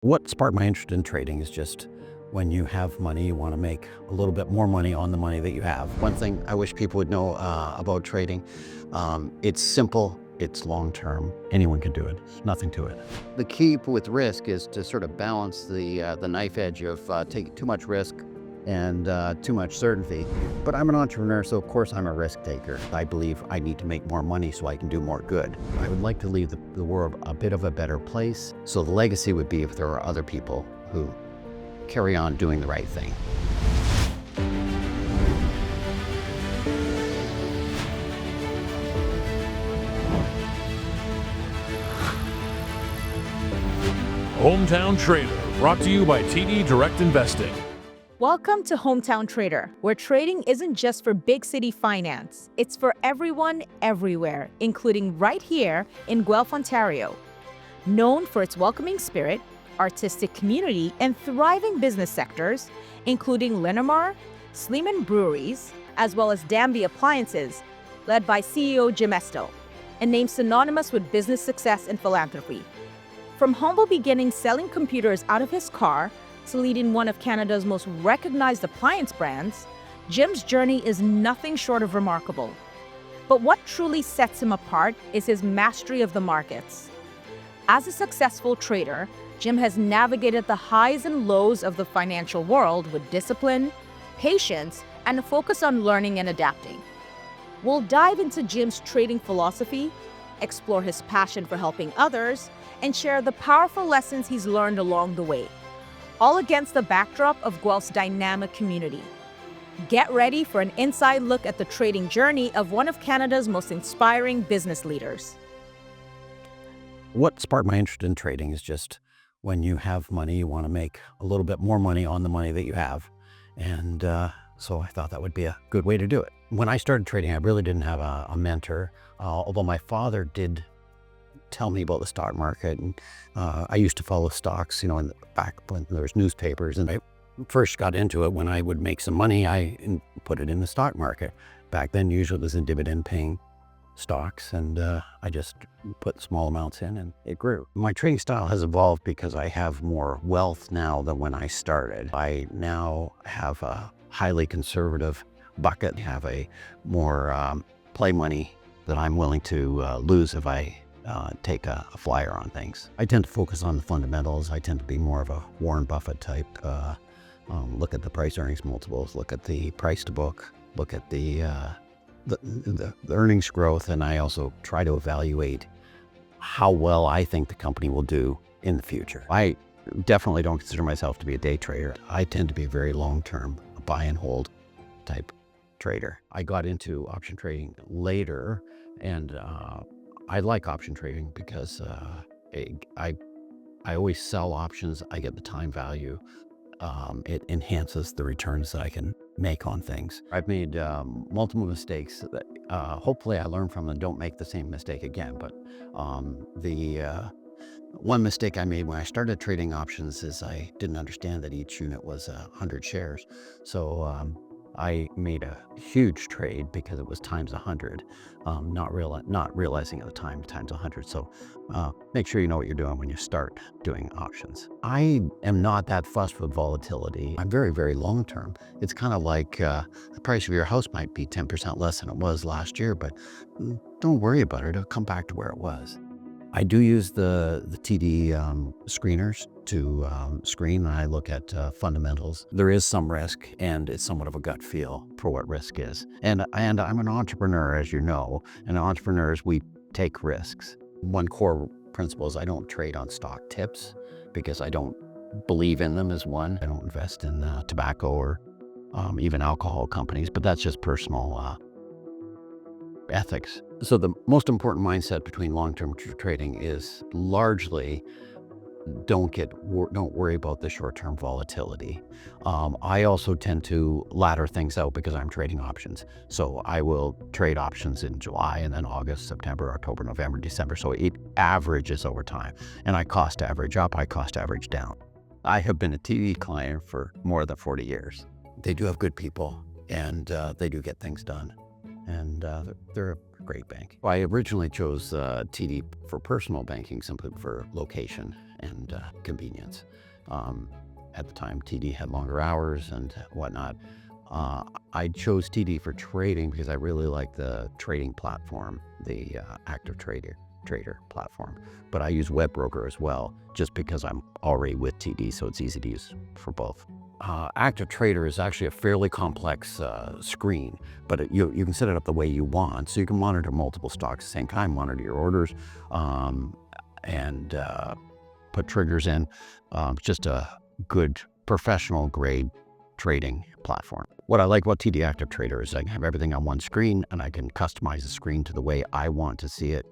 What sparked my interest in trading is just when you have money, you want to make a little bit more money on the money that you have. One thing I wish people would know about trading, it's simple, it's long-term. Anyone can do it, nothing to it. The key with risk is to sort of balance the knife edge of taking too much risk and too much certainty. But I'm an entrepreneur, so of course I'm a risk taker. I believe I need to make more money so I can do more good. I would like to leave the world a bit of a better place. So the legacy would be if there are other people who carry on doing the right thing. Hometown Trader, brought to you by TD Direct Investing. Welcome to Hometown Trader, where trading isn't just for big city finance. It's for everyone, everywhere, including right here in Guelph, Ontario. Known for its welcoming spirit, artistic community, and thriving business sectors, including Linamar, Sleeman Breweries, as well as Danby Appliances, led by CEO Jim Estill, and named synonymous with business success and philanthropy. From humble beginnings selling computers out of his car to leading one of Canada's most recognized appliance brands, Jim's journey is nothing short of remarkable. But what truly sets him apart is his mastery of the markets. As a successful trader, Jim has navigated the highs and lows of the financial world with discipline, patience, and a focus on learning and adapting. We'll dive into Jim's trading philosophy, explore his passion for helping others, and share the powerful lessons he's learned along the way, all against the backdrop of Guelph's dynamic community. Get ready for an inside look at the trading journey of one of Canada's most inspiring business leaders. What sparked my interest in trading is just when you have money, you want to make a little bit more money on the money that you have. And so I thought that would be a good way to do it. When I started trading, I really didn't have a mentor, although my father did tell me about the stock market. And I used to follow stocks, in the back when there was newspapers. And I first got into it when I would make some money, I put it in the stock market. Back then, usually it was in dividend-paying stocks, and I just put small amounts in and it grew. My trading style has evolved because I have more wealth now than when I started. I now have a highly conservative bucket, have a more play money that I'm willing to lose if I take a flyer on things. I tend to focus on the fundamentals. I tend to be more of a Warren Buffett type. Look at the price earnings multiples, look at the price to book, look at the earnings growth, and I also try to evaluate how well I think the company will do in the future. I definitely don't consider myself to be a day trader. I tend to be a very long-term, buy and hold type trader. I got into option trading later, and I like option trading because I always sell options. I get the time value. It enhances the returns that I can make on things. I've made multiple mistakes that hopefully I learn from and don't make the same mistake again. But the one mistake I made when I started trading options is I didn't understand that each unit was 100 shares. So I made a huge trade because it was times 100, not realizing at the time times 100. So make sure you know what you're doing when you start doing options. I am not that fussed with volatility. I'm very, very long term. It's kind of like the price of your house might be 10% less than it was last year, but don't worry about it. It'll come back to where it was. I do use the TD screeners to screen. I look at fundamentals. There is some risk, and it's somewhat of a gut feel for what risk is. And I'm an entrepreneur, as you know, and entrepreneurs, we take risks. One core principle is I don't trade on stock tips because I don't believe in them as one. I don't invest in tobacco or even alcohol companies, but that's just personal ethics. So the most important mindset between long-term trading is largely don't worry about the short-term volatility. I also tend to ladder things out because I'm trading options. So I will trade options in July and then August, September, October, November, December. So it averages over time. And I cost average up, I cost average down. I have been a TD client for more than 40 years. They do have good people, and they do get things done. And they're a great bank. I originally chose TD for personal banking simply for location. and convenience. At the time, TD had longer hours and whatnot. I chose TD for trading because I really like the trading platform, the active trader platform. But I use Webroker as well, just because I'm already with TD, so it's easy to use for both. Active Trader is actually a fairly complex screen, but you can set it up the way you want. So you can monitor multiple stocks at the same time, monitor your orders, and put triggers in. Just a good professional grade trading platform. What I like about TD Active Trader is I can have everything on one screen, and I can customize the screen to the way I want to see it.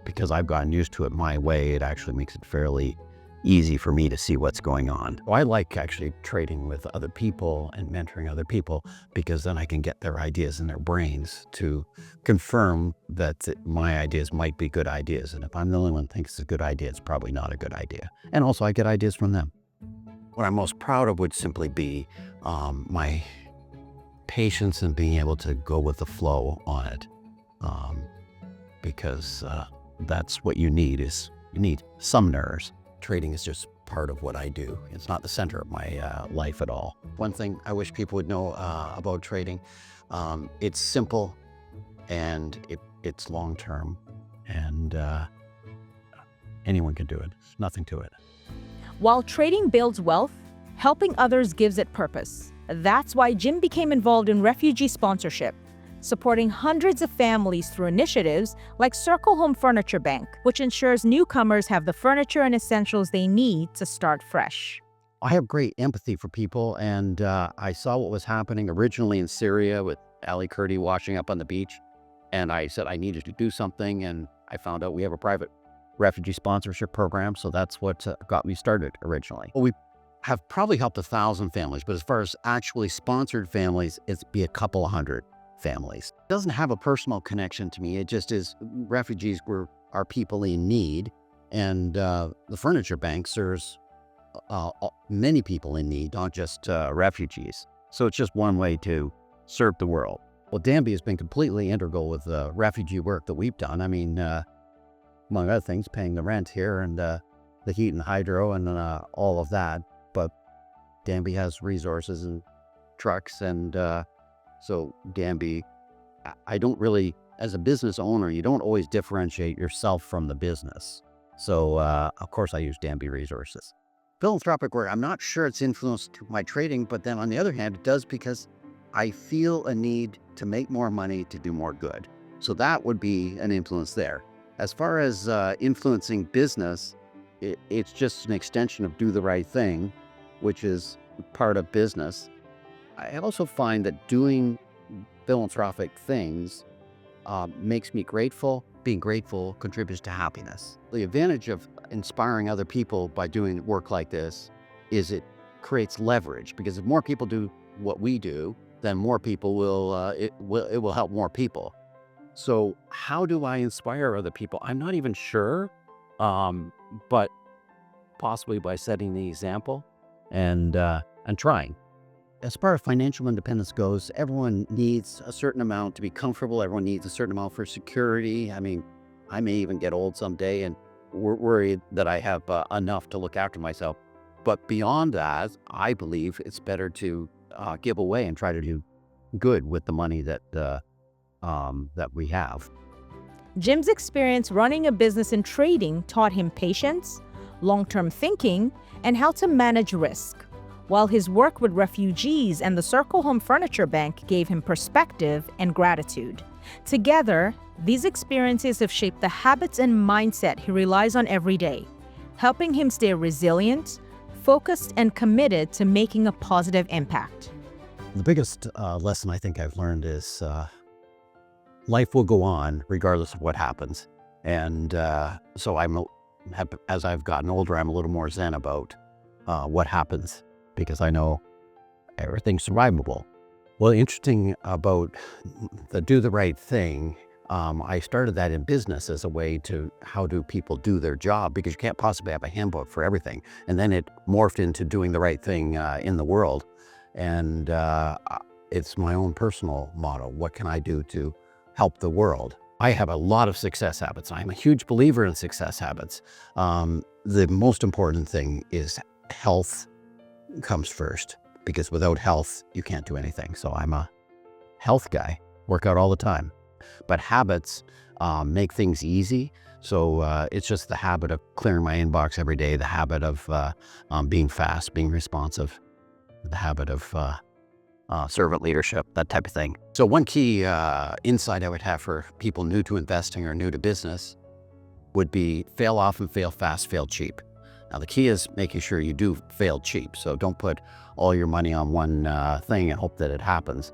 Because I've gotten used to it my way, it actually makes it fairly easy for me to see what's going on. So I like actually trading with other people and mentoring other people, because then I can get their ideas in their brains to confirm that my ideas might be good ideas. And if I'm the only one who thinks it's a good idea, it's probably not a good idea. And also I get ideas from them. What I'm most proud of would simply be my patience and being able to go with the flow on it. Because that's what you need some nerves. Trading is just part of what I do. It's not the center of my life at all. One thing I wish people would know about trading, it's simple and it's long-term, and anyone can do it. There's nothing to it. While trading builds wealth, helping others gives it purpose. That's why Jim became involved in refugee sponsorship, supporting hundreds of families through initiatives like Circle Home Furniture Bank, which ensures newcomers have the furniture and essentials they need to start fresh. I have great empathy for people, and I saw what was happening originally in Syria with Ali Kurdi washing up on the beach, and I said I needed to do something, and I found out we have a private refugee sponsorship program, so that's what got me started originally. Well, we have probably helped 1,000 families, but as far as actually sponsored families, it's be a couple of hundred families. It doesn't have a personal connection to me. It just is refugees are people in need, and the furniture bank serves many people in need, not just refugees. So it's just one way to serve the world. Well, Danby has been completely integral with the refugee work that we've done. I mean, among other things, paying the rent here and the heat and hydro and all of that. But Danby has resources and trucks, and so Danby, I don't really, as a business owner, you don't always differentiate yourself from the business. So of course I use Danby resources. Philanthropic work, I'm not sure it's influenced my trading, but then on the other hand, it does, because I feel a need to make more money to do more good. So that would be an influence there. As far as influencing business, it's just an extension of do the right thing, which is part of business. I also find that doing philanthropic things makes me grateful. Being grateful contributes to happiness. The advantage of inspiring other people by doing work like this is it creates leverage, because if more people do what we do, then more people it will help more people. So how do I inspire other people? I'm not even sure, but possibly by setting the example and trying. As far as financial independence goes, everyone needs a certain amount to be comfortable. Everyone needs a certain amount for security. I mean, I may even get old someday and worried that I have enough to look after myself. But beyond that, I believe it's better to give away and try to do good with the money that we have. Jim's experience running a business and trading taught him patience, long-term thinking, and how to manage risk, while his work with refugees and the Circle Home Furniture Bank gave him perspective and gratitude. Together, these experiences have shaped the habits and mindset he relies on every day, helping him stay resilient, focused, and committed to making a positive impact. The biggest lesson I think I've learned is life will go on regardless of what happens. And so as I've gotten older, I'm a little more zen about what happens, because I know everything's survivable. Well, interesting about the do the right thing, I started that in business as a way to how do people do their job, because you can't possibly have a handbook for everything. And then it morphed into doing the right thing in the world. And it's my own personal motto. What can I do to help the world? I have a lot of success habits. I'm a huge believer in success habits. The most important thing is health comes first, because without health, you can't do anything. So I'm a health guy, work out all the time. But habits make things easy. So it's just the habit of clearing my inbox every day, the habit of being fast, being responsive, the habit of servant leadership, that type of thing. So one key insight I would have for people new to investing or new to business would be fail often, fail fast, fail cheap. Now the key is making sure you do fail cheap. So don't put all your money on one thing and hope that it happens.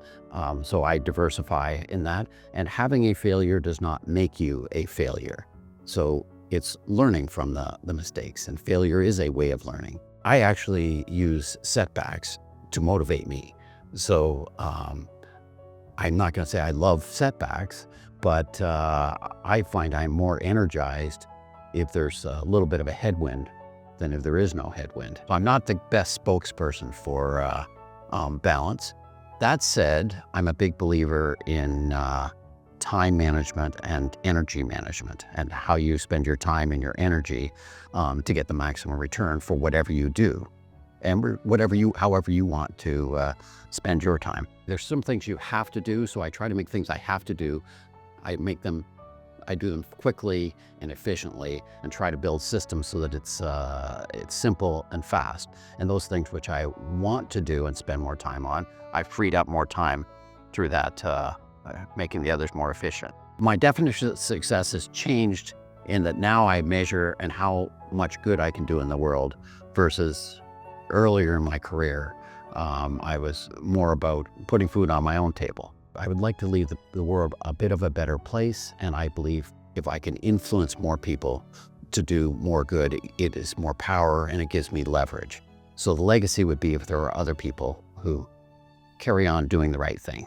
So I diversify in that. And having a failure does not make you a failure. So it's learning from the mistakes, and failure is a way of learning. I actually use setbacks to motivate me. So I'm not going to say I love setbacks, but I find I'm more energized if there's a little bit of a headwind than if there is no headwind. I'm not the best spokesperson for balance. That said, I'm a big believer in time management and energy management, and how you spend your time and your energy to get the maximum return for whatever you do, and however you want to spend your time. There's some things you have to do, so I try to make things I have to do. I do them quickly and efficiently, and try to build systems so that it's simple and fast. And those things which I want to do and spend more time on, I've freed up more time through that, making the others more efficient. My definition of success has changed in that now I measure and how much good I can do in the world, versus earlier in my career, I was more about putting food on my own table. I would like to leave the world a bit of a better place, and I believe if I can influence more people to do more good, it is more power and it gives me leverage. So the legacy would be if there are other people who carry on doing the right thing.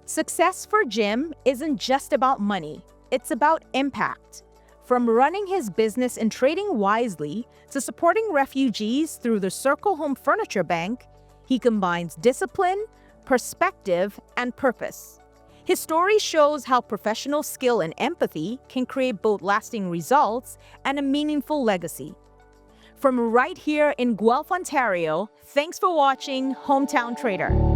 Success for Jim isn't just about money, it's about impact. From running his business and trading wisely to supporting refugees through the Circle Home Furniture Bank, he combines discipline, perspective, and purpose. His story shows how professional skill and empathy can create both lasting results and a meaningful legacy. From right here in Guelph, Ontario, thanks for watching Hometown Trader.